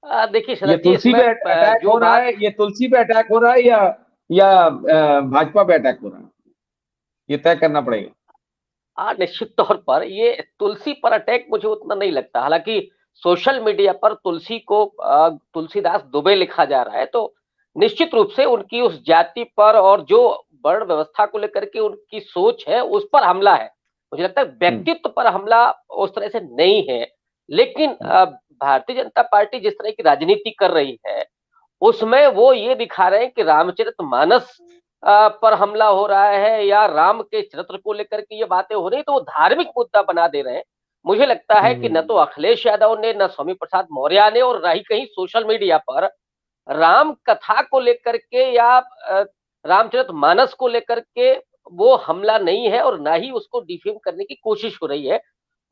देखिए ये शरद जी, तुलसी इसमें पे अटैक जो हो रहा बात। है, ये तुलसी पे अटैक हो रहा है या भाजपा पे अटैक हो रहा है, ये तय करना पड़ेगा। निश्चित तौर पर ये तुलसी पर अटैक मुझे उतना नहीं लगता। हालांकि सोशल मीडिया पर तुलसी को तुलसीदास दुबे लिखा जा रहा है, तो निश्चित रूप से उनकी उस जाति पर और जो वर्ण व्यवस्था को लेकर के उनकी सोच है उस पर हमला है। मुझे लगता है हम्म। व्यक्तित्व पर हमला उस तरह से नहीं है। लेकिन हम्म। भारतीय जनता पार्टी जिस तरह की राजनीति कर रही है उसमें वो ये दिखा रहे हैं कि रामचरितमानस पर हमला हो रहा है या राम के चरित्र को लेकर के ये बातें हो रही, तो वो धार्मिक मुद्दा बना दे रहे हैं। मुझे लगता है कि न तो हम्म। अखिलेश यादव ने, न स्वामी प्रसाद मौर्य ने, और न ही कहीं सोशल मीडिया पर राम कथा को लेकर के या रामचरितमानस को लेकर के वो हमला नहीं है, और ना ही उसको डिफेम करने की कोशिश हो रही है।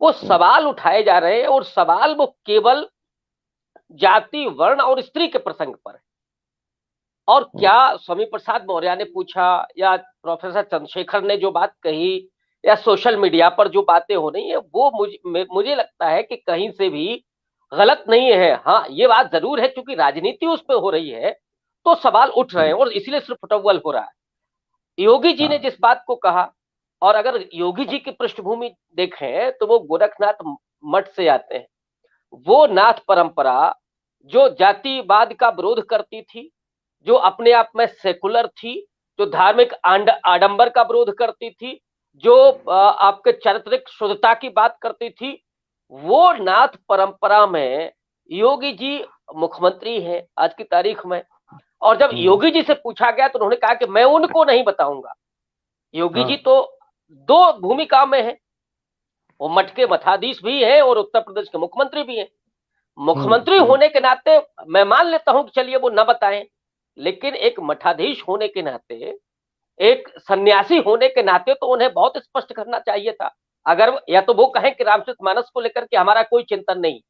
वो हम्म। सवाल उठाए जा रहे हैं, और सवाल वो केवल जाति, वर्ण और स्त्री के प्रसंग पर है। और हम्म। क्या स्वामी प्रसाद मौर्य ने पूछा या प्रोफेसर चंद्रशेखर ने जो बात कही या सोशल मीडिया पर जो बातें हो रही है वो मुझे लगता है कि कहीं से भी गलत नहीं है। हाँ, ये बात जरूर है क्योंकि राजनीति उस पर हो रही है तो सवाल उठ रहे हैं, हम्म। और इसलिए सिर्फ फुटबॉल हो रहा है। योगी जी ने हाँ। जिस बात को कहा, और अगर योगी जी की पृष्ठभूमि देखें तो वो गोरखनाथ मठ से आते हैं। वो नाथ परंपरा जो जातिवाद का विरोध करती थी, जो अपने आप में सेकुलर थी, जो धार्मिक आडंबर का विरोध करती थी, जो आपके चारित्रिक शुद्धता की बात करती थी, वो नाथ परंपरा में योगी जी मुख्यमंत्री हैं आज की तारीख में। और जब हम्म। योगी जी से पूछा गया तो उन्होंने कहा कि मैं उनको नहीं बताऊंगा। योगी जी हाँ। तो दो भूमिका में है, वो मठ के मठाधीश भी है और उत्तर प्रदेश के मुख्यमंत्री भी है। मुख्यमंत्री हम्म। होने के नाते मैं मान लेता हूं कि चलिए वो न बताएं, लेकिन एक मठाधीश होने के नाते, एक सन्यासी होने के नाते तो उन्हें बहुत स्पष्ट करना चाहिए था। अगर या तो वो कहें कि रामचरितमानस को लेकर के हमारा कोई चिंतन नहीं,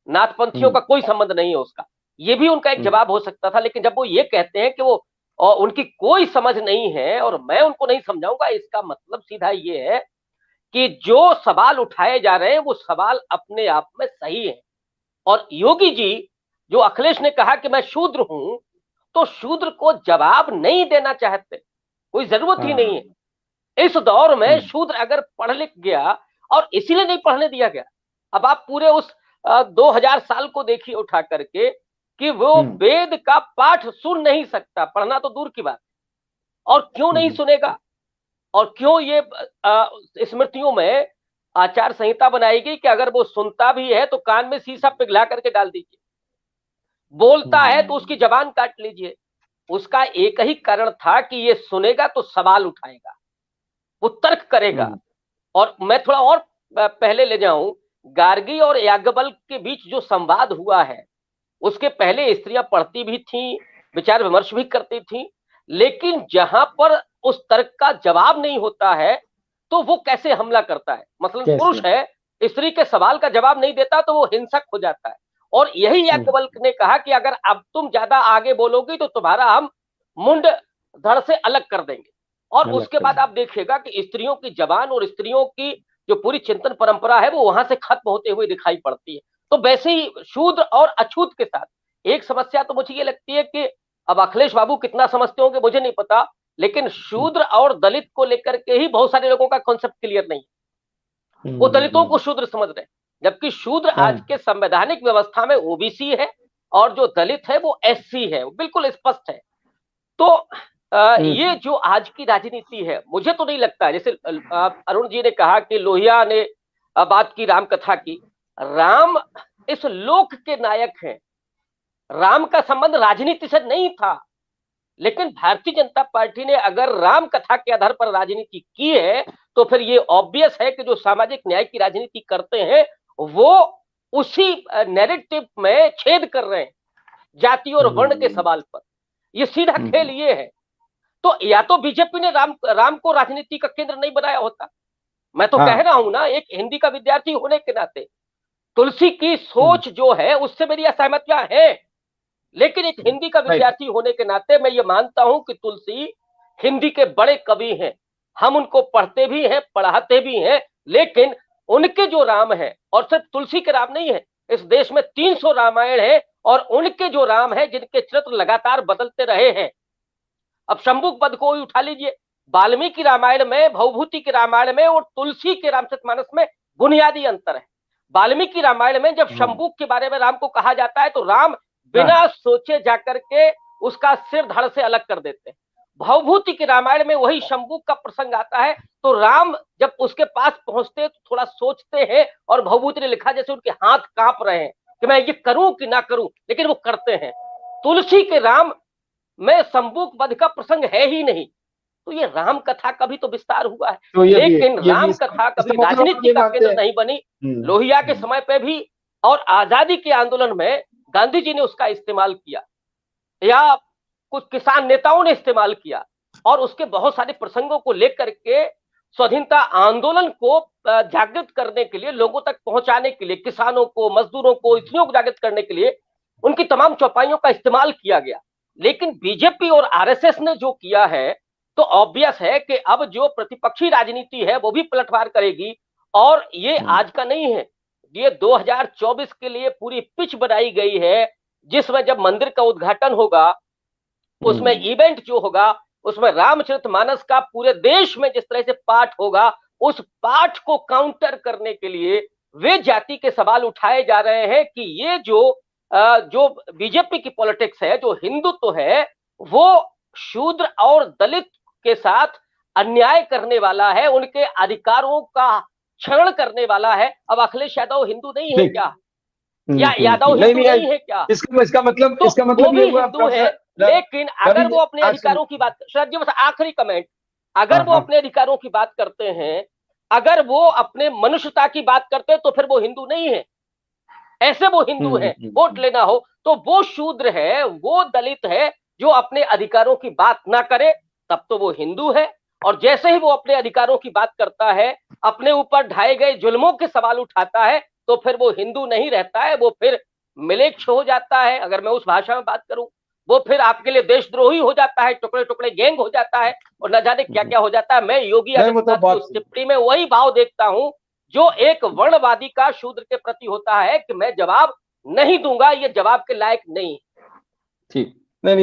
नाथपंथियों हम्म। का कोई संबंध नहीं है उसका, ये भी उनका एक हम्म। जवाब हो सकता था। लेकिन जब वो ये कहते हैं कि वो और उनकी कोई समझ नहीं है और मैं उनको नहीं समझाऊंगा, इसका मतलब सीधा ये है कि जो सवाल उठाए जा रहे हैं वो सवाल अपने आप में सही है। और योगी जी, जो अखिलेश ने कहा कि मैं शूद्र हूं, तो शूद्र को जवाब नहीं देना चाहते, कोई जरूरत ही नहीं हाँ। है। इस दौर में हम्म। शूद्र अगर पढ़ लिख गया, और इसीलिए नहीं पढ़ने दिया गया। अब आप पूरे उस 2000 साल को देखिए उठा करके कि वो हम्म। वेद का पाठ सुन नहीं सकता, पढ़ना तो दूर की बात। और क्यों नहीं हम्म। सुनेगा? और क्यों ये स्मृतियों में आचार संहिता बनाई गई कि अगर वो सुनता भी है तो कान में शीशा पिघला करके डाल दीजिए, बोलता है तो उसकी हम्म। जबान काट लीजिए। उसका एक ही कारण था कि ये सुनेगा तो सवाल उठाएगा, वो तर्क करेगा। हम्म। और मैं थोड़ा और पहले ले जाऊं, गार्गी और याज्ञवल्क्य के बीच जो संवाद हुआ है उसके पहले स्त्रियां पढ़ती भी थीं, विचार विमर्श भी करती थीं। लेकिन जहां पर उस तर्क का जवाब नहीं होता है तो वो कैसे हमला करता है। मतलब कैसे? पुरुष है, स्त्री के सवाल का जवाब नहीं देता तो वो हिंसक हो जाता है। और यही हम्म। याज्ञवल्क्य ने कहा कि अगर अब तुम ज्यादा आगे बोलोगी तो तुम्हारा हम मुंड धड़ से अलग कर देंगे। और अलग उसके कर बाद दे। आप देखिएगा कि स्त्रियों की जबान और स्त्रियों की जो पूरी चिंतन परंपरा है वो वहां से खत्म होते हुए दिखाई पड़ती है। तो वैसे ही शूद्र और अछूत के साथ एक समस्या तो मुझे ये लगती है कि अब अखिलेश बाबू कितना समझते होंगे मुझे नहीं पता, लेकिन हम्म। शूद्र और दलित को लेकर के ही बहुत सारे लोगों का कॉन्सेप्ट क्लियर नहीं। वो दलितों को हम्म। शूद्र समझ रहे हैं, जबकि शूद्र आज हाँ। के संवैधानिक व्यवस्था में ओबीसी है, और जो दलित है वो एससी है, वो बिल्कुल स्पष्ट है। तो ये हम्म। जो आज की राजनीति है मुझे तो नहीं लगता है, जैसे अरुण जी ने कहा कि लोहिया ने बात की राम कथा की। राम इस लोक के नायक हैं, राम का संबंध राजनीति से नहीं था। लेकिन भारतीय जनता पार्टी ने अगर राम कथा के आधार पर राजनीति की है तो फिर ये ऑब्वियस है कि जो सामाजिक न्याय की राजनीति करते हैं वो उसी नैरेटिव में छेद कर रहे हैं, जाति और वर्ण के हम्म। सवाल पर। ये सीधा खेल हम्म। ये है। तो या तो बीजेपी ने राम को राजनीति का केंद्र नहीं बनाया होता। मैं तो कह हाँ। रहा हूं ना, एक हिंदी का विद्यार्थी होने के नाते तुलसी की हम्म। सोच जो है उससे मेरी असहमतियां हैं। लेकिन एक हिंदी का राइट। विद्यार्थी होने के नाते मैं ये मानता हूं कि तुलसी हिंदी के बड़े कवि हैं। हम उनको पढ़ते भी हैं, पढ़ाते भी हैं। लेकिन उनके जो राम है, और सिर्फ तुलसी के राम नहीं है, इस देश में 300 रामायण है और उनके जो राम है जिनके चरित्र लगातार बदलते रहे हैं। अब शंभुक वध को ही उठा लीजिए, वाल्मीकि रामायण में, भवभूति के रामायण में और तुलसी के रामचरितमानस में बुनियादी अंतर है। वाल्मीकि रामायण में जब शंभुक के बारे में राम को कहा जाता है तो राम बिना सोचे जाकर के उसका सिर धड़ से अलग कर देते हैं। भवभूति के रामायण में वही शंभुक का प्रसंग आता है तो राम जब उसके पास पहुंचते हैं तो थोड़ा सोचते हैं, और भवभूति ने लिखा जैसे उनके हाथ कांप रहे हैं कि मैं ये करूं कि ना करूं, लेकिन वो करते हैं। तुलसी के राम में शंभुक वध का प्रसंग है ही नहीं। तो ये राम कथा का भी तो विस्तार हुआ है, तो लेकिन राम कथा कभी राजनीति का केंद्र नहीं बनी। लोहिया के समय पे भी और आजादी के आंदोलन में गांधी जी ने उसका इस्तेमाल किया, या कुछ किसान नेताओं ने इस्तेमाल किया, और उसके बहुत सारे प्रसंगों को लेकर के स्वाधीनता आंदोलन को जागृत करने के लिए, लोगों तक पहुंचाने के लिए, किसानों को, मजदूरों को, स्त्रियों को जागृत करने के लिए उनकी तमाम चौपाइयों का इस्तेमाल किया गया। लेकिन बीजेपी और आरएसएस ने जो किया है तो ऑब्वियस है कि अब जो प्रतिपक्षी राजनीति है वो भी पलटवार करेगी, और ये आज का नहीं है, ये 2024 के लिए पूरी पिच बनाई गई है, जिसमें जब मंदिर का उद्घाटन होगा, उसमें इवेंट जो होगा, उसमें रामचरितमानस का पूरे देश में जिस तरह से पाठ होगा, उस पाठ को काउंटर करने के लिए वे जाति के सवाल उठाए जा रहे हैं कि ये जो बीजेपी की पॉलिटिक्स है, जो हिंदुत्व है, वो शूद्र और दलित के साथ अन्याय करने वाला है, उनके अधिकारों का क्षरण करने वाला है। अब अखिलेश यादव हिंदू नहीं है क्या, या यादव हिंदू नहीं है क्या? इसका मतलब तो इसका वो भी हिंदू है, लेकिन अगर वो अपने अधिकारों की बात, शरद जी बस आखिरी कमेंट, अगर वो अपने अधिकारों की बात करते हैं, अगर वो अपने मनुष्यता की बात करते हैं, तो फिर वो हिंदू नहीं है। ऐसे वो हिंदू है, वोट लेना हो तो वो शूद्र है, वो दलित है, जो अपने अधिकारों की बात ना करे तब तो वो हिंदू है। और जैसे ही वो अपने अधिकारों की बात करता है, अपने ऊपर ढाए गए जुल्मों के सवाल उठाता है, तो फिर वो हिंदू नहीं रहता है, वो फिर मिलेच्छ हो जाता है। अगर मैं उस भाषा में बात करूं, वो फिर आपके लिए देशद्रोही हो जाता है, टुकड़े टुकड़े गैंग हो जाता है, और न जाने क्या क्या हो जाता है। मैं योगी आदित्यनाथ की उस टिप्पणी में वही भाव देखता हूं जो एक वर्णवादी का शूद्र के प्रति होता है कि मैं जवाब नहीं दूंगा, ये जवाब के लायक नहीं। ठीक।